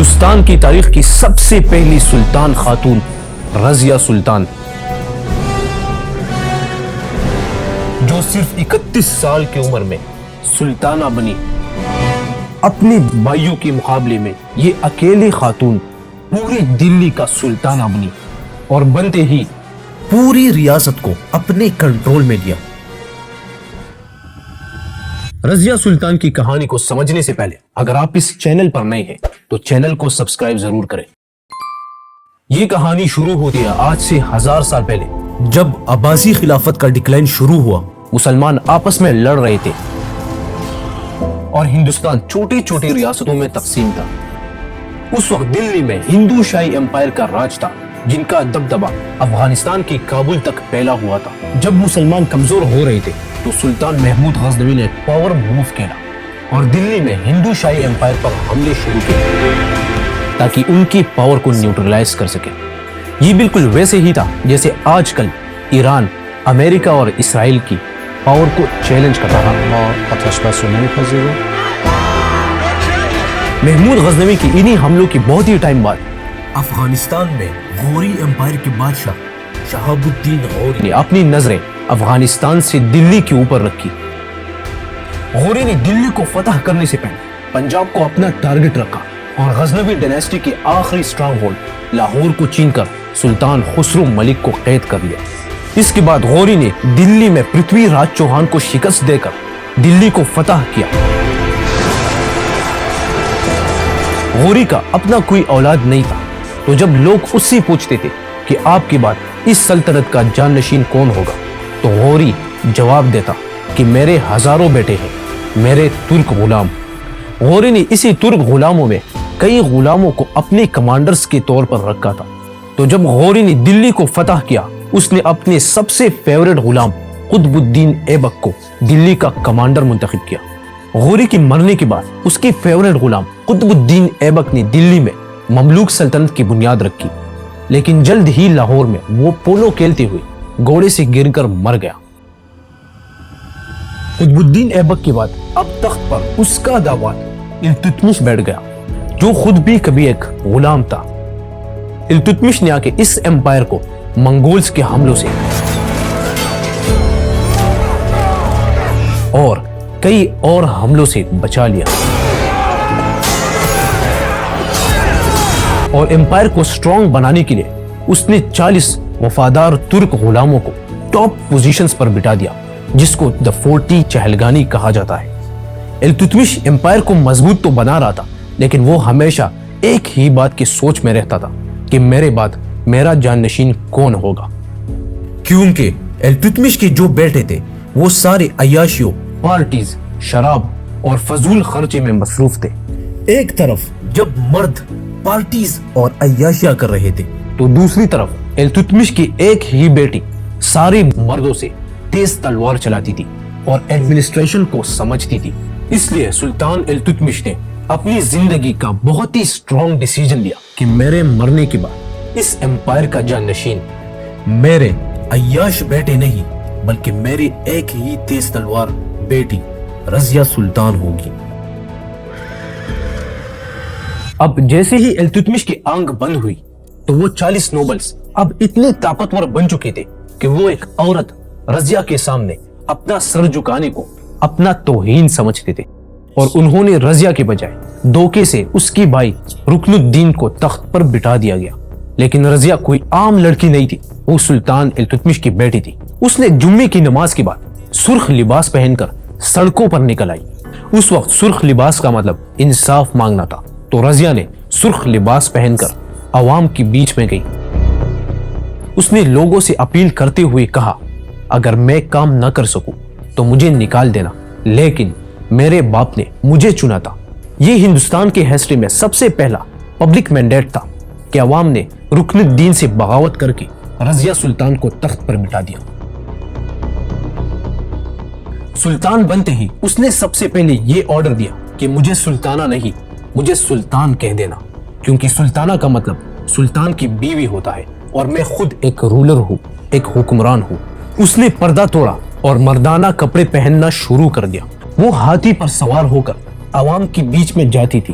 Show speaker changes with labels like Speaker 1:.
Speaker 1: ہندوستان کی تاریخ کی سب سے پہلی سلطان خاتون رضیہ سلطان، جو صرف 31 سال کی عمر میں سلطانہ بنی۔ اپنے بھائیوں کے مقابلے میں یہ اکیلی خاتون پوری دلی کا سلطانہ بنی اور بنتے ہی پوری ریاست کو اپنے کنٹرول میں لیا۔ رضیہ سلطان کی کہانی کو سمجھنے سے پہلے اگر آپ اس چینل پر نئے ہیں تو چینل کو سبسکرائب ضرور کریں۔ یہ کہانی شروع ہوتی ہے آج سے 1000 سال پہلے، جب عباسی خلافت کا ڈکلائن شروع ہوا۔ مسلمان آپس میں لڑ رہے تھے اور ہندوستان چھوٹی چھوٹی ریاستوں میں تقسیم تھا۔ اس وقت دلی میں ہندو شاہی امپائر کا راج تھا، جن کا دبدبا افغانستان کی کابل تک پھیلا ہوا تھا۔ جب مسلمان کمزور ہو رہے تھے تو سلطان محمود غزنوی نے پاور موو کیا اور دلی میں ہندو شاہی امپائر پر حملے شروع کیے تاکہ ان کی پاور کو نیوٹرلائز کر سکے۔ یہ بالکل ویسے ہی تھا جیسے آج کل ایران امریکہ اور اسرائیل کی پاور کو چیلنج کر رہا ہے۔ محمود غزنوی کی انہی حملوں کی بہت ہی ٹائم بعد افغانستان میں غوری امپائر کے بادشاہ شہاب الدین غوری نے اپنی نظریں افغانستان سے دلی کے اوپر رکھی۔ غوری نے دلی کو فتح کرنے سے پہلے پنجاب کو اپنا ٹارگٹ رکھا اور غزنوی ڈائناسٹی کی آخری سٹرانگ ہولڈ لاہور کو چھین کر سلطان خسرو ملک کو قید کر لیا۔ اس کے بعد غوری نے دلی میں پرتھوی راج چوہان کو شکست دے کر دلی کو فتح کیا۔ غوری کا اپنا کوئی اولاد نہیں تھا، تو جب لوگ اس سے پوچھتے تھے کہ آپ کے بعد اس سلطنت کا جانشین کون ہوگا تو غوری جواب دیتا کہ میرے ہزاروں بیٹے ہیں، میرے ترک غلام۔ غوری نے اسی ترک غلاموں میں کئی غلاموں کو اپنے کمانڈرز کے طور پر رکھا تھا۔ تو جب غوری نے دلی کو فتح کیا، اس نے اپنے سب سے فیورٹ غلام قطب الدین ایبک کو دلی کا کمانڈر منتخب کیا۔ غوری کی مرنے کے بعد اس کے فیورٹ غلام قطب الدین ایبک نے دلی میں مملوک سلطنت کی بنیاد رکھی، لیکن جلد ہی لاہور میں وہ پولو کھیلتے ہوئے گھوڑے سے گر کر مر گیا۔ قطب الدین ایبک کے بعد اب تخت پر اس کا داماد التتمش بیٹھ گیا، جو خود بھی کبھی ایک غلام تھا۔ التتمش نے آ کے اس امپائر کو منگولز کے حملوں سے اور کئی اور حملوں سے بچا لیا اور امپائر کو سٹرونگ بنانے کے لیے اس نے 40 وفادار ترک غلاموں کو ٹاپ پوزیشنز پر بٹھا دیا، جس کو دی 40 چہلگانی کہا جاتا ہے۔ التتمش امپائر کو مضبوط تو بنا رہا تھا، لیکن وہ ہمیشہ ایک ہی بات کی سوچ میں رہتا تھا کہ میرے بعد میرا جانشین کون ہوگا، کیونکہ التتمش کے جو بیٹے تھے وہ سارے عیاشیوں، پارٹیز، شراب اور فضول خرچے میں مصروف تھے۔ ایک طرف جب مرد پارٹیز اور عیاشیاں کر رہے تھے تو دوسری طرف التتمش کی ایک ہی بیٹی سارے مردوں سے تیز تلوار چلاتی تھی اور ایڈمنسٹریشن کو سمجھتی تھی۔ اس لیے سلطان التتمش نے اپنی زندگی کا بہت ہی سٹرونگ ڈیسیجن لیا کہ میرے مرنے کے بعد اس امپائر کا جانشین میرے عیاش بیٹے نہیں بلکہ میری ایک ہی تیز تلوار بیٹی رضیہ سلطان ہوگی۔ اب جیسے ہی التتمش کی آنکھ بند ہوئی تو وہ 40 نوبلز اب اتنے طاقتور بن چکے تھے کہ وہ ایک عورت رضیہ کے سامنے اپنا سر جھکانے کو اپنا توہین سمجھتے تھے، اور انہوں نے رضیہ کے بجائے دھوکے سے اس کی بھائی رکن الدین کو تخت پر بٹھا دیا گیا۔ لیکن رضیہ کوئی عام لڑکی نہیں تھی، وہ سلطان التتمش کی بیٹی تھی۔ اس نے جمعے کی نماز کے بعد سرخ لباس پہن کر سڑکوں پر نکل آئی۔ اس وقت سرخ لباس کا مطلب انصاف مانگنا تھا، تو رضیہ نے سرخ لباس پہن کر عوام کے بیچ میں گئی۔ اس نے لوگوں سے اپیل کرتے ہوئے کہا، اگر میں کام نہ کر سکوں تو مجھے نکال دینا، لیکن میرے باپ نے مجھے چنا تھا۔ یہ ہندوستان کے ہسٹری میں سب سے پہلا پبلک مینڈیٹ تھا کہ عوام نے رکن الدین سے بغاوت کر کے رضیہ سلطان کو تخت پر بٹھا دیا۔ سلطان بنتے ہی اس نے سب سے پہلے یہ آرڈر دیا کہ مجھے سلطانہ نہیں، مجھے سلطان کہہ دینا، کیونکہ سلطانہ کا مطلب سلطان کی بیوی ہوتا ہے اور میں خود ایک رولر ہوں، ایک حکمران ہوں۔ اس نے پردہ توڑا اور مردانہ کپڑے پہننا شروع کر دیا۔ وہ ہاتھی پر سوار ہو کر عوام کے بیچ میں جاتی تھی،